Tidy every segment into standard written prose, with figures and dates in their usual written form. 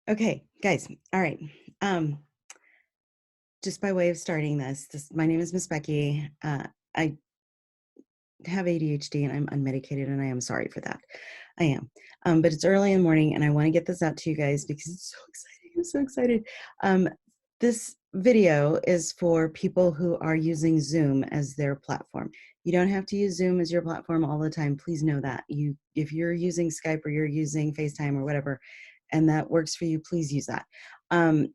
Okay, guys. All right. Um, just by way of starting my name is Miss Becky. I have ADHD and I'm unmedicated, and I am sorry for that. I am. But it's early in the morning, and I want to get this out to you guys because it's so exciting. I'm so excited. This video is for people who are using Zoom as their platform. You don't have to use Zoom as your platform all the time. Please know that. If you're using Skype or you're using FaceTime or whatever, and that works for you, please use that.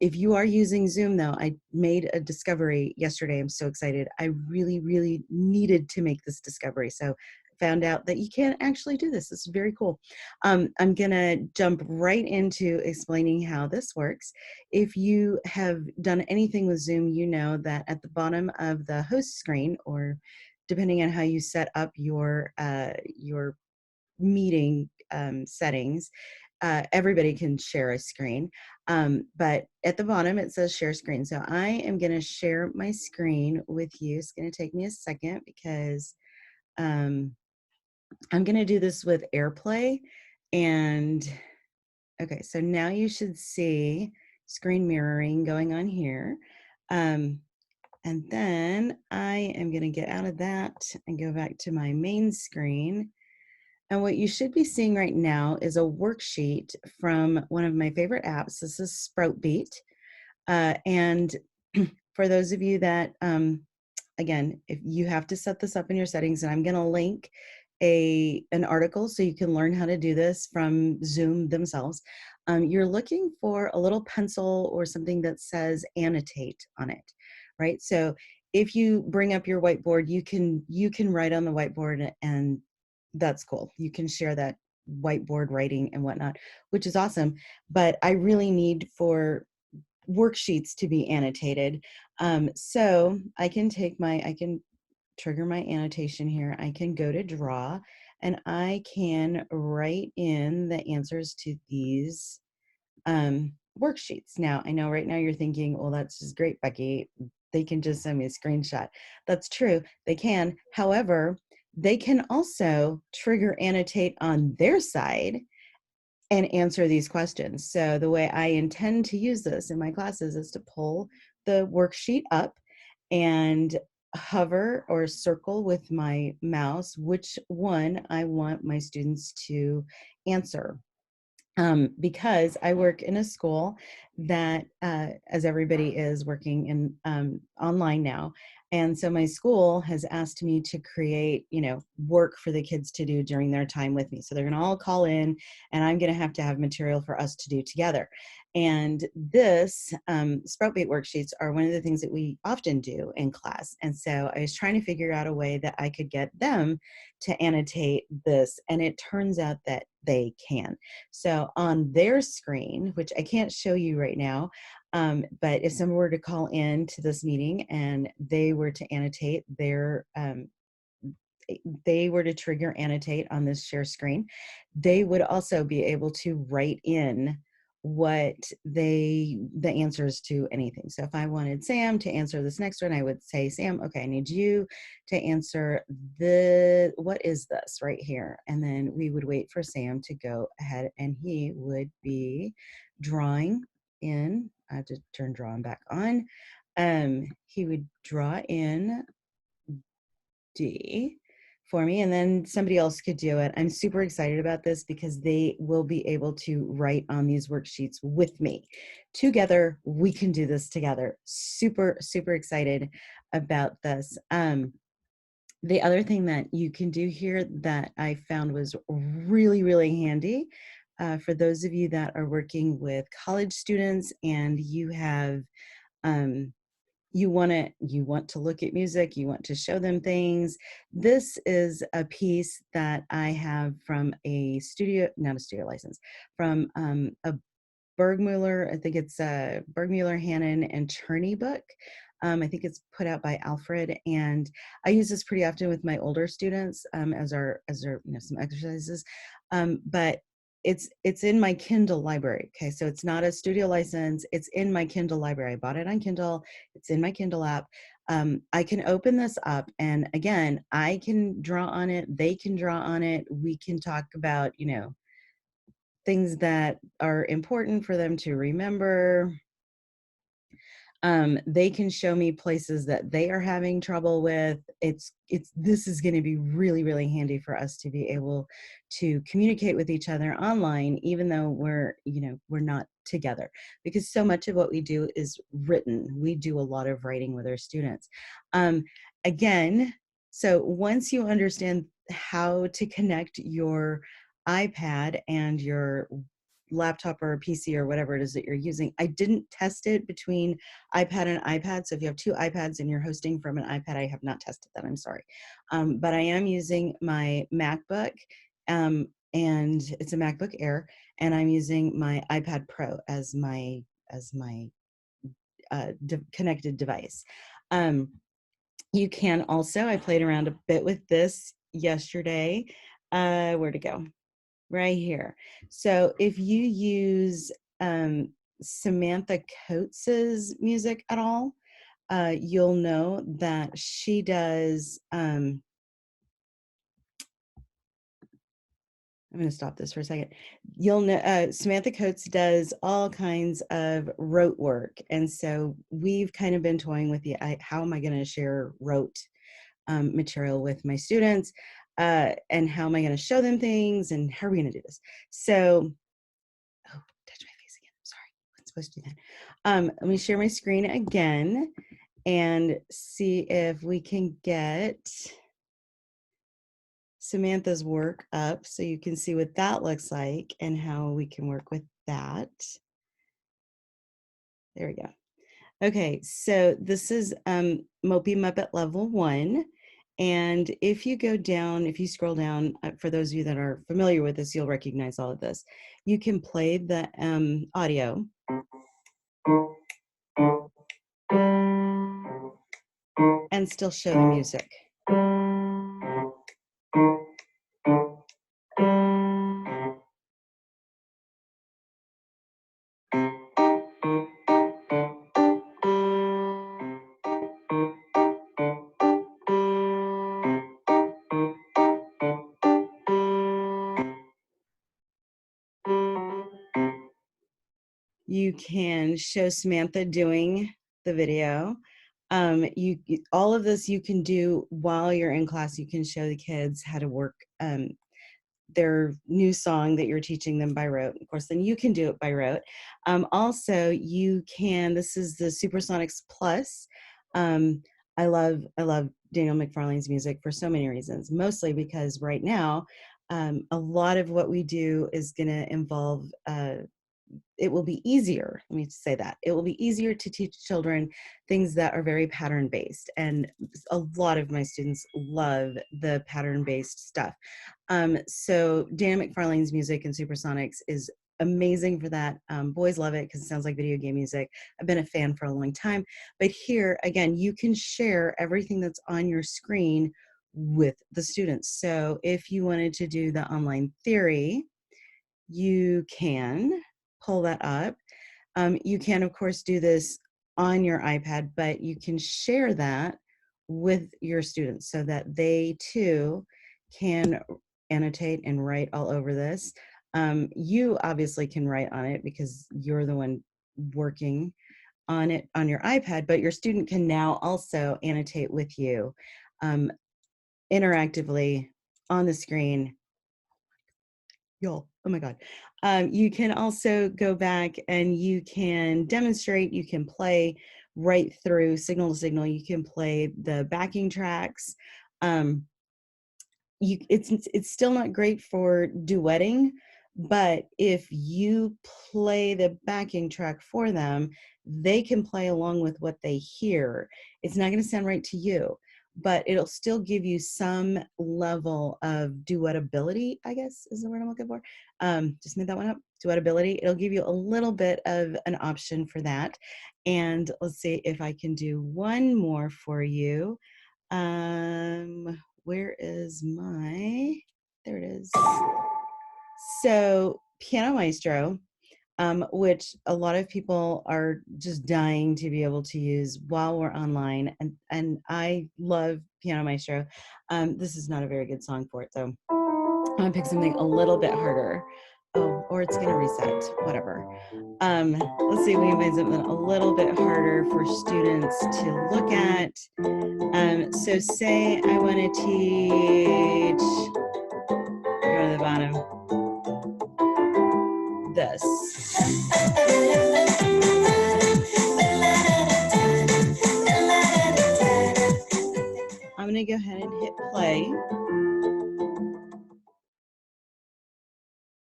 If you are using Zoom, though, I made a discovery yesterday. I'm so excited. I really, really needed to make this discovery. So I found out that you can actually do this. This is very cool. I'm going to jump right into explaining how this works. If you have done anything with Zoom, you know that at the bottom of the host screen, or depending on how you set up your meeting settings, everybody can share a screen. But at the bottom, it says share screen. So I am going to share my screen with you. It's going to take me a second because um, I'm going to do this with AirPlay. And okay, so now you should see screen mirroring going on here. And then I am going to get out of that and go back to my main screen. And what you should be seeing right now is a worksheet from one of my favorite apps. This is Sproutbeat. And for those of you that, again, if you have to set this up in your settings, and I'm going to link an article so you can learn how to do this from Zoom themselves. You're looking for a little pencil or something that says annotate on it, right? So if you bring up your whiteboard, you can write on the whiteboard, and that's cool. You can share that whiteboard writing and whatnot, which is awesome. But I really need for worksheets to be annotated. So I can trigger my annotation here. I can go to draw, and I can write in the answers to these worksheets. Now, I know right now you're thinking, well, that's just great, Becky. They can just send me a screenshot. That's true. They can. However, they can also trigger annotate on their side and answer these questions. So the way I intend to use this in my classes is to pull the worksheet up and hover or circle with my mouse which one I want my students to answer. Because I work in a school that, as everybody is working in online now, and so my school has asked me to create, work for the kids to do during their time with me. So they're going to all call in, and I'm going to have material for us to do together. And this Sproutbeat worksheets are one of the things that we often do in class. And so I was trying to figure out a way that I could get them to annotate this, and it turns out that they can. So on their screen, which I can't show you right now, but if someone were to call in to this meeting and they were to annotate they were to trigger annotate on this share screen, they would also be able to write in the answers to anything. So if I wanted Sam to answer this next one, I would say, Sam, okay, I need you to answer what is this right here? And then we would wait for Sam to go ahead, and he would be drawing in. I have to turn drawing back on. He would draw in D for me, and then somebody else could do it. I'm super excited about this because they will be able to write on these worksheets with me. Together, we can do this together. Super, super excited about this. The other thing that you can do here that I found was really, really handy for those of you that are working with college students and you have you want to look at music, you want to show them things. This is a piece that I have from not a studio license, from a Bergmuller, I think it's a Bergmuller, Hannon, and Cherney book. I think it's put out by Alfred, and I use this pretty often with my older students as our some exercises. But it's in my Kindle library. Okay, so it's not a studio license. It's in my Kindle library. I bought it on Kindle. It's in my Kindle app. I can open this up, and again, I can draw on it. They can draw on it. We can talk about things that are important for them to remember. They can show me places that they are having trouble with. This is going to be really, really handy for us to be able to communicate with each other online, even though we're not together, because so much of what we do is written. We do a lot of writing with our students. Again, so once you understand how to connect your iPad and your laptop or a PC or whatever it is that you're using. I didn't test it between iPad and iPad. So if you have two iPads and you're hosting from an iPad, I have not tested that. I'm sorry. But I am using my MacBook, and it's a MacBook Air, and I'm using my iPad Pro as my connected device. You can also, I played around a bit with this yesterday. Where'd it go? Right here. So if you use Samantha Coates's music at all, you'll know that she does, I'm going to stop this for a second. You'll know Samantha Coates does all kinds of rote work. And so we've kind of been toying with how am I going to share rote material with my students, and how am I going to show them things, and how are we going to do this? So, oh, touch my face again. I'm sorry. I'm not supposed to do that. Let me share my screen again and see if we can get Samantha's work up so you can see what that looks like and how we can work with that. There we go. Okay, so this is Mopey Muppet Level 1. And if you go down, if you scroll down, for those of you that are familiar with this, you'll recognize all of this. You can play the audio. And still show the music. You can show Samantha doing the video. All of this you can do while you're in class. You can show the kids how to work their new song that you're teaching them by rote. Of course, then you can do it by rote. Also, you can, this is the Supersonics Plus. I love Daniel McFarlane's music for so many reasons, mostly because right now, a lot of what we do is going to involve it will be easier, let me say that, it will be easier to teach children things that are very pattern based. And a lot of my students love the pattern based stuff. So Dana McFarlane's music and Supersonics is amazing for that. Boys love it because it sounds like video game music. I've been a fan for a long time. But here, again, you can share everything that's on your screen with the students. So if you wanted to do the online theory, you can pull that up. You can, of course, do this on your iPad, but you can share that with your students so that they too can annotate and write all over this. You obviously can write on it because you're the one working on it on your iPad, but your student can now also annotate with you interactively on the screen. Y'all, oh my God. You can also go back and you can demonstrate, you can play right through signal to signal, you can play the backing tracks. It's still not great for duetting, but if you play the backing track for them, they can play along with what they hear. It's not going to sound right to you, but it'll still give you some level of duetability, I guess is the word I'm looking for. Just made that one up. Duetability. It'll give you a little bit of an option for that. And let's see if I can do one more for you. Where is my, there it is. So Piano Maestro, which a lot of people are just dying to be able to use while we're online. And I love Piano Maestro. This is not a very good song for it, though. I'm gonna pick something a little bit harder. Oh, or it's going to reset, whatever. Let's see if we can find something a little bit harder for students to look at. So say I want to teach, go to the bottom, this. I'm going to go ahead and hit play.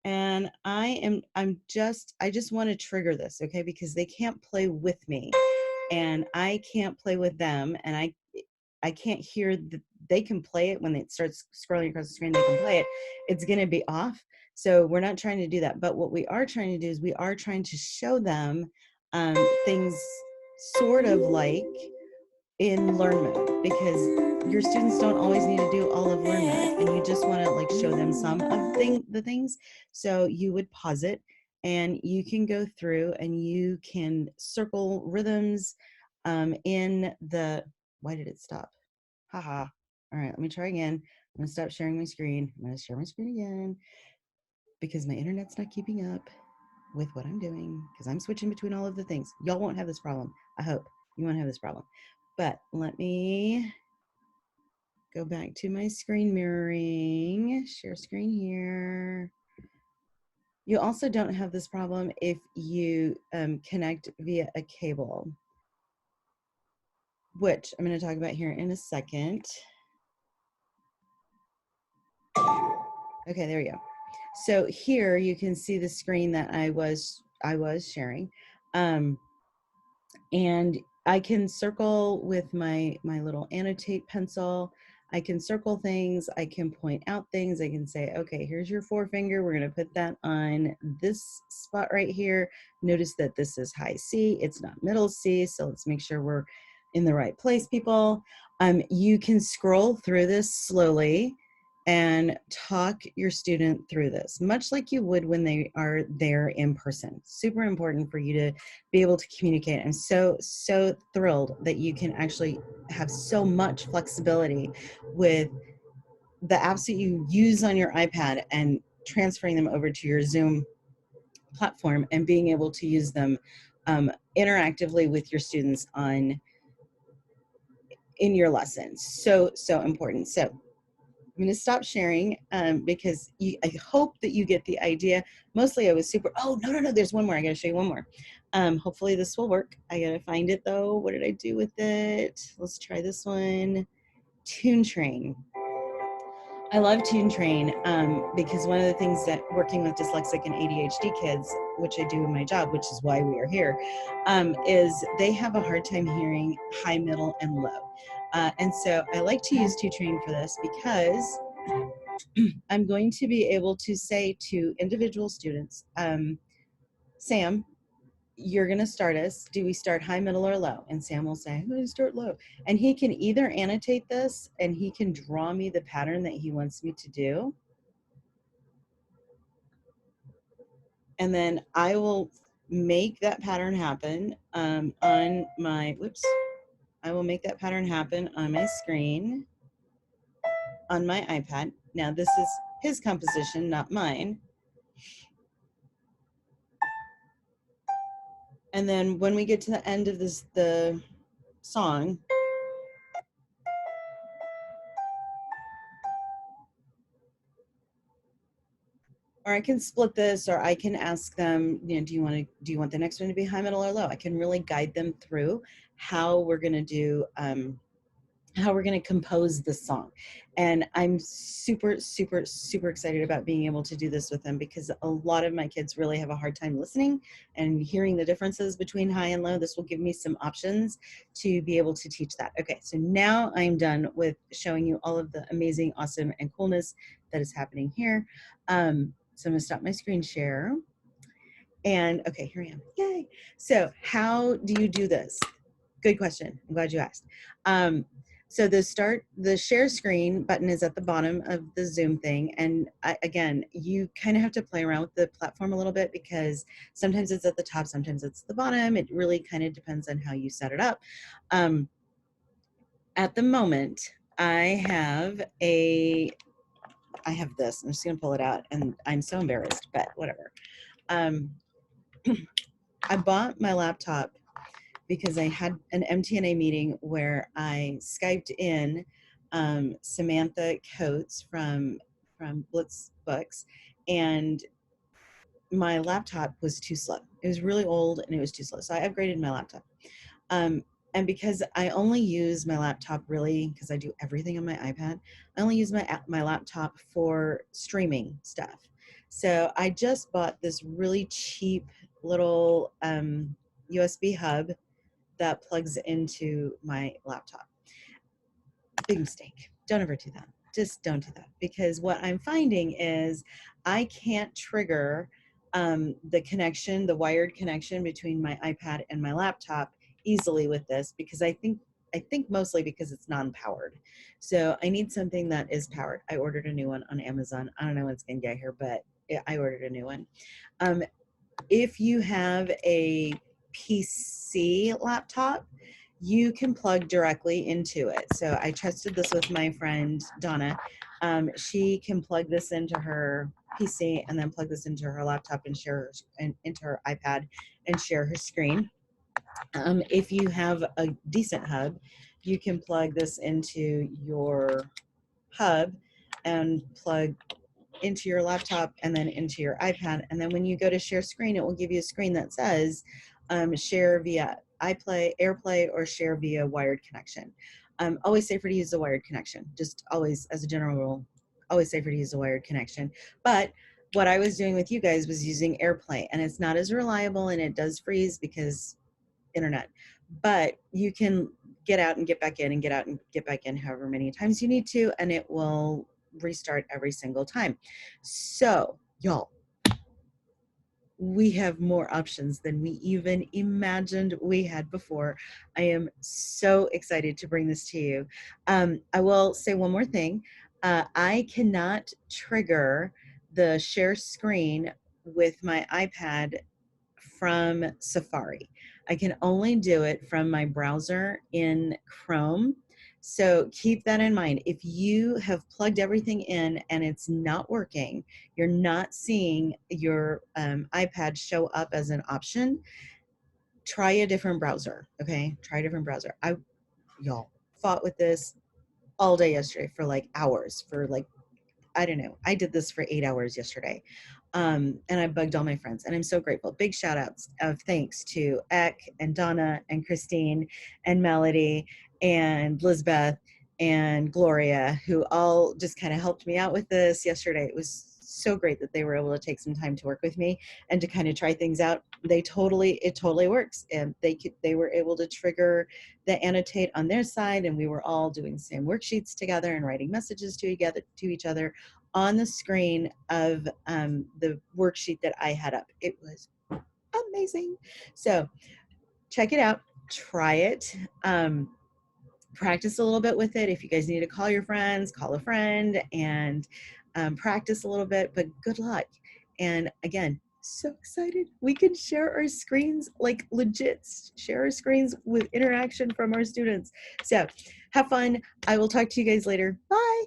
And I just want to trigger this, okay? Because they can't play with me and I can't play with them, and I can't hear they can play it when it starts scrolling across the screen, they can play it. It's going to be off. So we're not trying to do that. But what we are trying to do is we are trying to show them things sort of like in learn mode, because your students don't always need to do all of learn mode, and you just want to like show them some of the things. So you would pause it and you can go through and you can circle rhythms in the, why did it stop? Haha. All right, let me try again. I'm gonna stop sharing my screen. I'm gonna share my screen again because my internet's not keeping up with what I'm doing, because I'm switching between all of the things. Y'all won't have this problem. I hope you won't have this problem. But let me go back to my screen mirroring, share screen here. You also don't have this problem if you connect via a cable, which I'm going to talk about here in a second. Okay, there we go. So here you can see the screen that I was sharing. And I can circle with my little annotate pencil. I can circle things, I can point out things, I can say, okay, here's your forefinger, we're gonna put that on this spot right here. Notice that this is high C, it's not middle C, so let's make sure we're in the right place, people. You can scroll through this slowly and talk your student through this, much like you would when they are there in person. Super important for you to be able to communicate. I'm so thrilled that you can actually have so much flexibility with the apps that you use on your iPad and transferring them over to your Zoom platform and being able to use them interactively with your students in your lessons. So important. So I'm going to stop sharing because I hope that you get the idea. Mostly I was super, oh, no, there's one more. I got to show you one more. Hopefully this will work. I got to find it though. What did I do with it? Let's try this one. Tune Train. I love Tune Train because one of the things that working with dyslexic and ADHD kids, which I do in my job, which is why we are here, is they have a hard time hearing high, middle, and low. And so I like to use Tune Train for this because I'm going to be able to say to individual students, Sam, you're going to start us. Do we start high, middle, or low? And Sam will say, I'm going to start low. And he can either annotate this and he can draw me the pattern that he wants me to do. And then I will make that pattern happen on my, whoops, I will make that pattern happen on my screen on my iPad. Now this is his composition, not mine. And then when we get to the end of the song, or I can split this, or I can ask them, you know, do you want the next one to be high, middle, or low? I can really guide them through how we're going to do how we're going to compose the song. And I'm super excited about being able to do this with them, because a lot of my kids really have a hard time listening and hearing the differences between high and low. This will give me some options to be able to teach that. Okay, so now I'm done with showing you all of the amazing, awesome, and coolness that is happening here. So I'm going to stop my screen share. And okay, here I am. Yay. So how do you do this? Good question. I'm glad you asked. So the share screen button is at the bottom of the Zoom thing. And again, you kind of have to play around with the platform a little bit, because sometimes it's at the top, sometimes it's the bottom. It really kind of depends on how you set it up. At the moment, I have a I have this. I'm just going to pull it out, and I'm so embarrassed, but whatever. I bought my laptop because I had an MTNA meeting where I Skyped in Samantha Coates from Blitz Books, and my laptop was too slow. It was really old and it was too slow. So I upgraded my laptop. And because I only use my laptop really, because I do everything on my iPad, I only use my laptop for streaming stuff. So I just bought this really cheap little USB hub that plugs into my laptop. Big mistake. Don't ever do that. Just don't do that, because what I'm finding is I can't trigger the connection, the wired connection between my iPad and my laptop easily with this, because I think mostly because it's non-powered. So I need something that is powered. I ordered a new one on Amazon. I don't know when it's going to get here, but I ordered a new one. If you have a PC laptop, you can plug directly into it. So I tested this with my friend Donna. She can plug this into her PC and then plug this into her laptop and share into her iPad and share her screen. If you have a decent hub, you can plug this into your hub and plug into your laptop and then into your iPad. And then when you go to share screen, it will give you a screen that says share via iPlay, AirPlay, or share via wired connection. Always safer to use the wired connection. Just always, as a general rule, always safer to use the wired connection. But what I was doing with you guys was using AirPlay, and it's not as reliable and it does freeze because internet. But you can get out and get back in and get out and get back in however many times you need to, and it will restart every single time. So, y'all, we have more options than we even imagined we had before. I am so excited to bring this to you. I will say one more thing. I cannot trigger the share screen with my iPad from Safari. I can only do it from my browser in Chrome. So keep that in mind. If you have plugged everything in and it's not working, you're not seeing your iPad show up as an option, try a different browser, okay? Try a different browser. Y'all, fought with this all day yesterday for like hours, for like, I don't know. I did this for 8 hours yesterday. And I bugged all my friends, and I'm so grateful. Big shout outs of thanks to Eck and Donna and Christine and Melody and Lizbeth and Gloria, who all just kind of helped me out with this yesterday. It was so great that they were able to take some time to work with me and to kind of try things out. It totally works. And they were able to trigger the annotate on their side, and we were all doing the same worksheets together and writing messages to each other on the screen of the worksheet that I had up. It was amazing. So check it out, try it, practice a little bit with it. If you guys need to call your friends, call a friend and practice a little bit, but good luck. And again, so excited. We can share our screens, like legit share our screens with interaction from our students. So have fun. I will talk to you guys later. Bye.